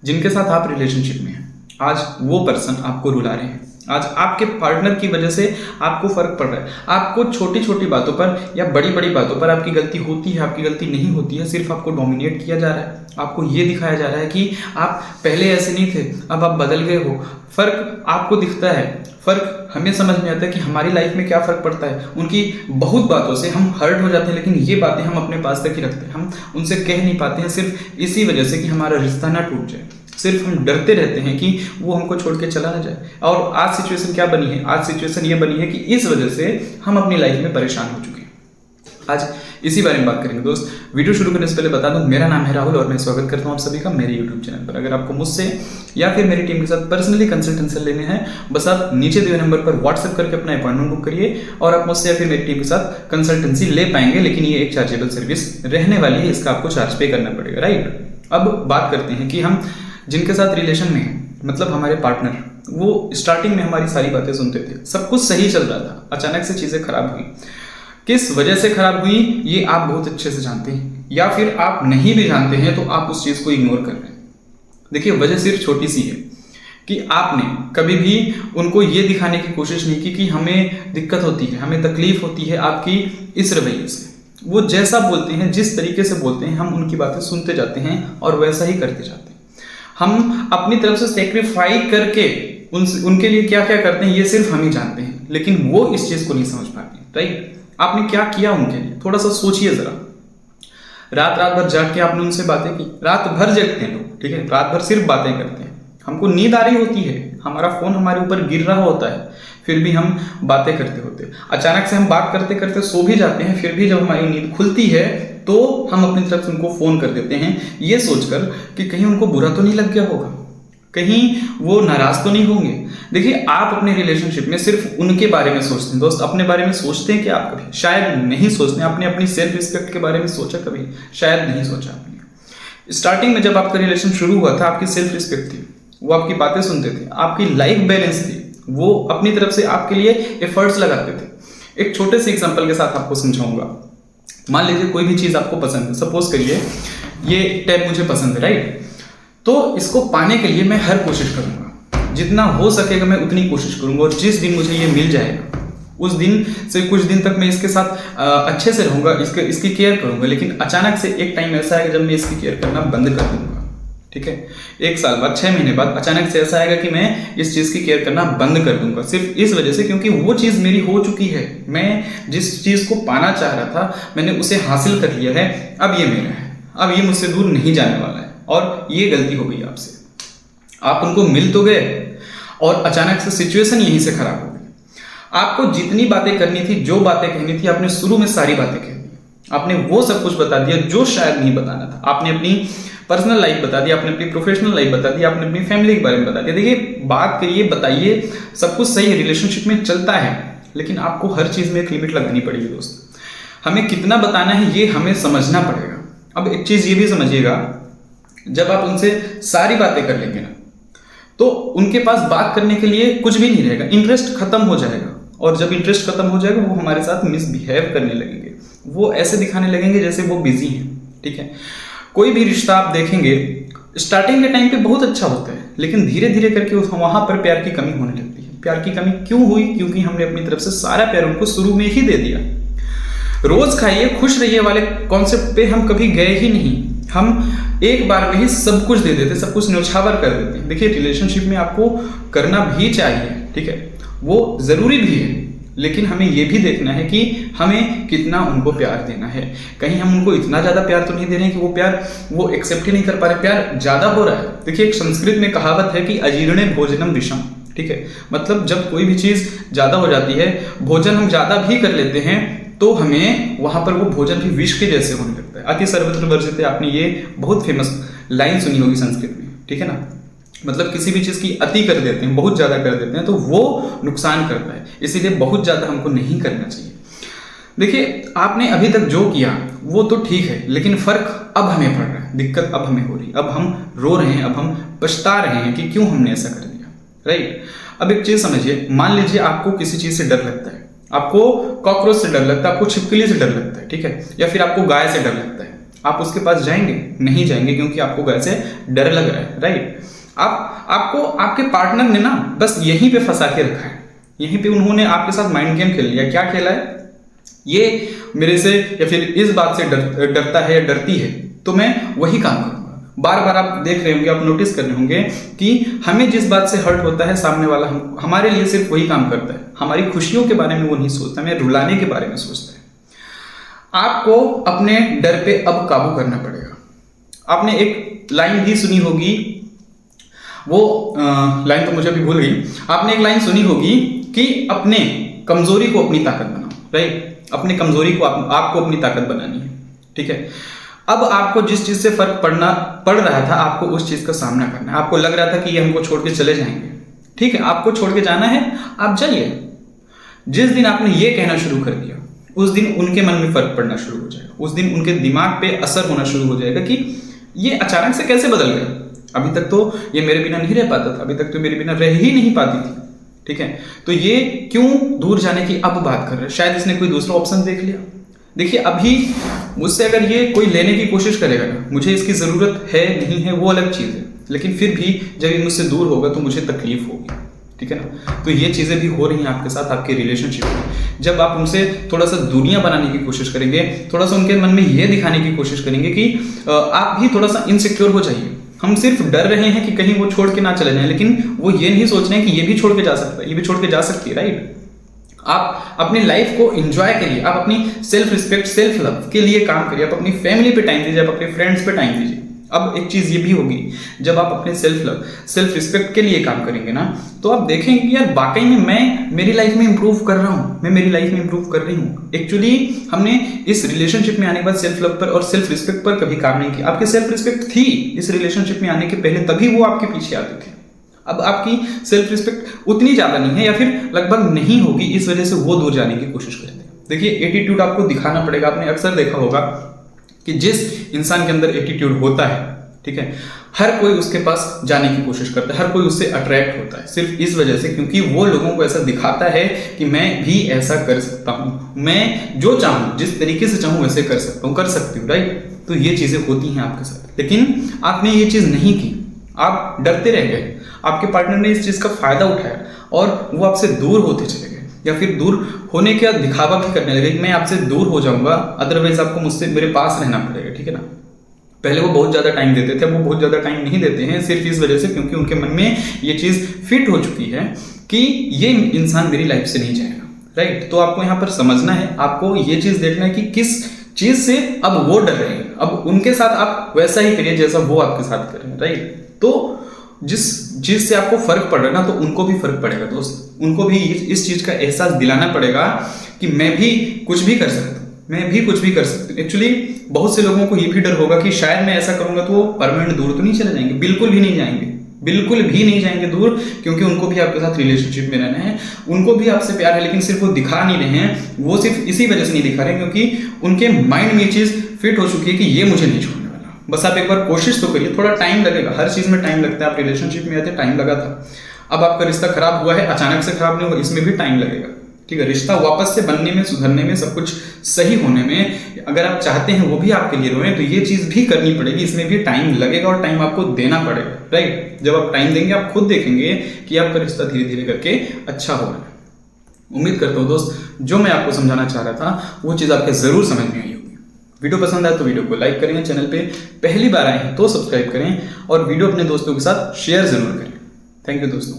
जिनके साथ आप रिलेशनशिप में हैं, आज वो पर्सन आपको रुला रहे हैं। आज आपके पार्टनर की वजह से आपको फर्क पड़ रहा है। आपको छोटी छोटी बातों पर या बड़ी बड़ी बातों पर आपकी गलती होती है, आपकी गलती नहीं होती है, सिर्फ आपको डोमिनेट किया जा रहा है। आपको ये दिखाया जा रहा है कि आप पहले ऐसे नहीं थे, अब आप बदल गए हो। फर्क आपको दिखता है, फर्क हमें समझ में आता है कि हमारी लाइफ में क्या फर्क पड़ता है। उनकी बहुत बातों से हम हर्ट हो जाते हैं, लेकिन ये बातें हम अपने पास तक ही रखते हैं। हम उनसे कह नहीं पाते हैं, सिर्फ इसी वजह से कि हमारा रिश्ता ना टूट जाए। सिर्फ हम डरते रहते हैं कि वो हमको छोड़ के चला ना जाए। और आज सिचुएशन क्या बनी है? आज सिचुएशन ये बनी है कि इस वजह से हम अपनी लाइफ में परेशान हो चुके हैं। आज इसी बारे में बात करेंगे दोस्त। वीडियो शुरू करने से पहले बता दूं, मेरा नाम है राहुल और मैं स्वागत करता हूं आप सभी का मेरे यूट्यूब चैनल पर। अगर आपको मुझसे या फिर मेरी टीम के साथ पर्सनली कंसल्टेंसी लेने हैं, बस आप नीचे दिए नंबर पर व्हाट्सएप करके अपना अपॉइंटमेंट बुक करिए और आप मुझसे या फिर मेरी टीम के साथ कंसल्टेंसी ले पाएंगे। लेकिन ये एक चार्जेबल सर्विस रहने वाली है, इसका आपको चार्ज पे करना पड़ेगा, राइट। अब बात करते हैं कि हम जिनके साथ रिलेशन में हैं, मतलब हमारे पार्टनर, वो स्टार्टिंग में हमारी सारी बातें सुनते थे, सब कुछ सही चल रहा था, अचानक से चीजें खराब हुई। किस वजह से खराब हुई ये आप बहुत अच्छे से जानते हैं, या फिर आप नहीं भी जानते हैं तो आप उस चीज को इग्नोर कर रहे हैं। देखिए, वजह सिर्फ छोटी सी है कि आपने कभी भी उनको ये दिखाने की कोशिश नहीं की कि हमें दिक्कत होती है, हमें तकलीफ होती है आपकी इस रवैये से। वो जैसा बोलते हैं, जिस तरीके से बोलते हैं, हम उनकी बातें सुनते जाते हैं और वैसा ही करते जाते हैं। हम अपनी तरफ से सेक्रीफाई करके उनके लिए क्या क्या करते हैं ये सिर्फ हम ही जानते हैं, लेकिन वो इस चीज को नहीं समझ पाते, राइट। आपने क्या किया उनके लिए, थोड़ा सा सोचिए जरा। रात रात भर जाग के आपने उनसे बातें की। रात भर जगते हैं लोग, ठीक है, रात भर सिर्फ बातें करते हैं। हमको नींद आ रही होती है, हमारा फोन हमारे ऊपर गिर रहा होता है, फिर भी हम बातें करते होते हैं। अचानक से हम बात करते करते सो भी जाते हैं, फिर भी जब हमारी नींद खुलती है तो हम अपनी तरफ से उनको फोन कर देते हैं, ये सोचकर कि कहीं उनको बुरा तो नहीं लग गया होगा, कहीं वो नाराज तो नहीं होंगे। देखिए, आप अपने रिलेशनशिप में सिर्फ उनके बारे में सोचते हैं दोस्त, अपने बारे में सोचते हैं कि आप कभी शायद नहीं सोचते। आपने अपनी सेल्फ रिस्पेक्ट के बारे में सोचा कभी? शायद नहीं सोचा आपने। स्टार्टिंग में जब आपका रिलेशन शुरू हुआ था, आपकी सेल्फ रिस्पेक्ट थी, वो आपकी बातें सुनते थे, आपकी लाइफ बैलेंस थी, वो अपनी तरफ से आपके लिए एफर्ट्स लगाते थे। एक छोटे से एग्जांपल के साथ आपको समझाऊंगा। मान लीजिए कोई भी चीज आपको पसंद है, सपोज करिए ये टैब मुझे पसंद है, राइट। तो इसको पाने के लिए मैं हर कोशिश करूंगा, जितना हो सकेगा मैं उतनी कोशिश करूंगा, और जिस दिन मुझे ये मिल जाएगा उस दिन से कुछ दिन तक मैं इसके साथ अच्छे से रहूंगा, इसकी केयर करूंगा। लेकिन अचानक से एक टाइम ऐसा आएगा जब मैं इसकी केयर करना बंद कर दूंगा, ठीक है। 1 साल बाद, 6 महीने बाद अचानक से ऐसा आएगा कि मैं इस चीज की केयर करना बंद कर दूंगा, सिर्फ इस वजह से क्योंकि वो चीज मेरी हो चुकी है। मैं जिस चीज को पाना चाह रहा था मैंने उसे हासिल कर लिया है, अब ये मेरा है, अब ये मुझसे दूर नहीं जाने वाला है। और ये गलती हो गई आपसे, आप उनको मिल तो गए और अचानक से सिचुएशन यहीं से खराब हो गई। आपको जितनी बातें करनी थी, जो बातें कहनी थी, आपने शुरू में सारी बातें कह दी। आपने वो सब कुछ बता दिया जो शायद नहीं बताना था। आपने अपनी पर्सनल लाइफ बता दी, आपने अपनी प्रोफेशनल लाइफ बता दी, आपने अपनी फैमिली के बारे में बता दिया। देखिए, बात करिए, बताइए, सब कुछ सही है, रिलेशनशिप में चलता है, लेकिन आपको हर चीज में एक लिमिट लगानी पड़ेगी दोस्त। हमें कितना बताना है ये हमें समझना पड़ेगा। अब एक चीज ये भी समझिएगा, जब आप उनसे सारी बातें कर लेंगे ना, तो उनके पास बात करने के लिए कुछ भी नहीं रहेगा, इंटरेस्ट खत्म हो जाएगा। और जब इंटरेस्ट खत्म हो जाएगा, वो हमारे साथ मिसबिहेव करने लगेंगे, वो ऐसे दिखाने लगेंगे जैसे वो बिजी हैं, ठीक है। कोई भी रिश्ता आप देखेंगे, स्टार्टिंग के टाइम पे बहुत अच्छा होता है, लेकिन धीरे धीरे करके वहां पर प्यार की कमी होने लगती है। प्यार की कमी क्यों हुई? क्योंकि हमने अपनी तरफ से सारा प्यार उनको शुरू में ही दे दिया। रोज खाइए खुश रहिए वाले कॉन्सेप्ट पे हम कभी गए ही नहीं। हम एक बार में ही सब कुछ दे देते, सब कुछ न्यौछावर कर देते हैं। देखिए, रिलेशनशिप में आपको करना भी चाहिए, ठीक है, वो जरूरी भी है, लेकिन हमें यह भी देखना है कि हमें कितना उनको प्यार देना है। कहीं हम उनको इतना ज्यादा प्यार तो नहीं दे रहे हैं कि वो प्यार वो एक्सेप्ट ही नहीं कर पा रहे, प्यार ज्यादा हो रहा है। देखिए, एक संस्कृत में कहावत है कि अजीर्णे भोजनम विषम, ठीक है। मतलब जब कोई भी चीज ज्यादा हो जाती है, भोजन हम ज्यादा भी कर लेते हैं, तो हमें वहां पर वो भोजन भी विष के जैसे होने लगता है। अति सर्वत्र वर्जिते, आपने ये बहुत फेमस लाइन सुनी होगी संस्कृत में, ठीक है ना। मतलब किसी भी चीज की अति कर देते हैं, बहुत ज्यादा कर देते हैं, तो वो नुकसान करता है, इसीलिए बहुत ज्यादा हमको नहीं करना चाहिए। देखिए, आपने अभी तक जो किया वो तो ठीक है, लेकिन फर्क अब हमें पड़ रहा है, दिक्कत अब हमें हो रही है, अब हम रो रहे हैं, अब हम पछता रहे हैं कि क्यों हमने ऐसा कर दिया, राइट। अब एक चीज समझिए, मान लीजिए आपको किसी चीज से डर लगता है, आपको कॉकरोच से डर लगता है, आपको छिपकली से डर लगता है, ठीक है, या फिर आपको गाय से डर लगता है। आप उसके पास जाएंगे? नहीं जाएंगे, क्योंकि आपको वैसे डर लग रहा है, राइट। आपको आपके पार्टनर ने ना बस यहीं पे फंसा के रखा है, यहीं पे उन्होंने आपके साथ माइंड गेम खेल लिया। क्या खेला है? ये मेरे से या फिर इस बात से डरता है या डरती है, तो मैं वही काम करूंगा। बार बार आप देख रहे होंगे, आप नोटिस कर रहे होंगे कि हमें जिस बात से हर्ट होता है, सामने वाला हमारे लिए सिर्फ वही काम करता है। हमारी खुशियों के बारे में वो नहीं सोचता, हमें रुलाने के बारे में सोचता है। आपको अपने डर पे अब काबू करना पड़ेगा। आपने एक लाइन भी सुनी होगी, वो लाइन तो मुझे अभी भूल गई। आपने एक लाइन सुनी होगी कि अपने कमजोरी को अपनी ताकत बनाओ, राइट। अपने कमजोरी को आपको अपनी ताकत बनानी है, ठीक है। अब आपको जिस चीज से फर्क पड़ रहा था, आपको उस चीज का सामना करना है। आपको लग रहा था कि ये हमको छोड़ के चले जाएंगे, ठीक है, आपको छोड़ के जाना है, आप जाइए। जिस दिन आपने ये कहना शुरू कर दिया, उस दिन उनके मन में फर्क पड़ना शुरू हो जाएगा। उस दिन उनके दिमाग पे असर होना शुरू हो जाएगा कि ये अचानक से कैसे बदल गया। अभी तक तो ये मेरे बिना नहीं रह पाता था, अभी तक तो मेरे बिना रह ही नहीं पाती थी, ठीक है। तो ये क्यों दूर जाने की अब बात कर रहे हैं? शायद इसने कोई दूसरा ऑप्शन देख लिया। देखिए, अभी मुझसे अगर ये कोई लेने की कोशिश करेगा ना, मुझे इसकी जरूरत है नहीं है वो अलग चीज है, लेकिन फिर भी जब ये मुझसे दूर होगा तो मुझे तकलीफ होगी, ठीक है ना। तो ये चीजें भी हो रही हैं आपके साथ, आपके रिलेशनशिप में। जब आप उनसे थोड़ा सा दूरियां बनाने की कोशिश करेंगे, थोड़ा सा उनके मन में ये दिखाने की कोशिश करेंगे कि आप भी थोड़ा सा इनसिक्योर हो जाइए। हम सिर्फ डर रहे हैं कि कहीं वो छोड़ के ना चले जाए, लेकिन वो ये नहीं सोच रहे हैं कि ये भी छोड़ के जा सकता है, ये भी छोड़ के जा सकती है, राइट। आप अपनी लाइफ को एंजॉय करिए, आप अपनी सेल्फ रिस्पेक्ट, सेल्फ लव के लिए काम करिए, आप अपनी फैमिली पे टाइम दीजिए, आप अपने फ्रेंड्स पे टाइम दीजिए। अब एक चीज ये भी होगी, जब आप अपने सेल्फ लव, सेल्फ रिस्पेक्ट के लिए काम करेंगे ना, तो आप देखेंगे कि यार वाकई में मैं मेरी लाइफ में इंप्रूव कर रहा हूँ, मैं मेरी लाइफ में इंप्रूव कर रही हूँ। एक्चुअली हमने इस रिलेशनशिप में आने के बाद सेल्फ लव पर और सेल्फ रिस्पेक्ट पर कभी काम नहीं किया। आपकी सेल्फ रिस्पेक्ट थी इस रिलेशनशिप में आने के पहले, तभी वो आपके पीछे आते थे। अब आपकी सेल्फ रिस्पेक्ट उतनी ज्यादा नहीं है या फिर लगभग नहीं होगी, इस वजह से वो दूर जाने की कोशिश करते हैं। देखिए, एटीट्यूड आपको दिखाना पड़ेगा। आपने अक्सर देखा होगा कि जिस इंसान के अंदर एटीट्यूड होता है, ठीक है, हर कोई उसके पास जाने की कोशिश करता है, हर कोई उससे अट्रैक्ट होता है, सिर्फ इस वजह से क्योंकि वो लोगों को ऐसा दिखाता है कि मैं भी ऐसा कर सकता हूं, मैं जो चाहूं, जिस तरीके से चाहूं वैसे कर सकता हूं, कर सकती हूं, राइट। तो ये चीजें होती हैं आपके साथ, लेकिन आपने ये चीज नहीं की, आप डरते रह गए। आपके पार्टनर ने इस चीज का फायदा उठाया और वो आपसे दूर होते चले गए, या फिर दूर होने का दिखावा भी करने लगे कि मैं आपसे दूर हो जाऊंगा, अदरवाइज आपको मुझसे मेरे पास रहना पड़ेगा, ठीक है ना। पहले वो बहुत ज्यादा टाइम देते थे, अब वो बहुत ज्यादा टाइम नहीं देते हैं, सिर्फ इस वजह से क्योंकि उनके मन में ये चीज फिट हो चुकी है कि ये इंसान मेरी लाइफ से नहीं जाएगा, राइट। तो आपको यहाँ पर समझना है, आपको ये चीज देखना है कि किस चीज से अब वो डर रहे हैं। अब उनके साथ आप वैसा ही करिए जैसा वो आपके साथ कर रहे हैं, राइट। तो जिस चीज से आपको फर्क पड़ रहा है ना, तो उनको भी फर्क पड़ेगा दोस्त, उनको भी इस चीज का एहसास दिलाना पड़ेगा कि मैं भी कुछ भी कर सकता हूँ, मैं भी कुछ भी कर सकती हूँ। एक्चुअली बहुत से लोगों को ये भी डर होगा कि शायद मैं ऐसा करूंगा तो वो परमानेंट दूर तो नहीं चले जाएंगे। बिल्कुल भी नहीं जाएंगे, बिल्कुल भी नहीं जाएंगे दूर, क्योंकि उनको भी आपके साथ रिलेशनशिप में रहना है, उनको भी आपसे प्यार है, लेकिन सिर्फ वो दिखा नहीं रहे हैं। वो सिर्फ इसी वजह से नहीं दिखा रहे क्योंकि उनके माइंड में ये चीज फिट हो चुकी है कि ये मुझे नहीं छोड़ने वाला। बस आप एक बार कोशिश तो करिए, थोड़ा टाइम लगेगा, हर चीज में टाइम लगता है। आप रिलेशनशिप में आते टाइम लगा था, अब आपका रिश्ता खराब हुआ है, अचानक से खराब नहीं हुआ, इसमें भी टाइम लगेगा, ठीक है। रिश्ता वापस से बनने में, सुधरने में, सब कुछ सही होने में, अगर आप चाहते हैं वो भी आपके लिए रोए, तो ये चीज भी करनी पड़ेगी, इसमें भी टाइम लगेगा और टाइम आपको देना पड़ेगा, राइट। जब आप टाइम देंगे, आप खुद देखेंगे कि आपका रिश्ता धीरे धीरे करके अच्छा हो रहा है। उम्मीद करता हूँ दोस्त, जो मैं आपको समझाना चाह रहा था वो चीज आपके जरूर समझ में आई होगी। वीडियो पसंद आए तो वीडियो को लाइक करें, चैनल पे पहली बार आए हैं तो सब्सक्राइब करें और वीडियो अपने दोस्तों के साथ शेयर जरूर करें। थैंक यू दोस्तों।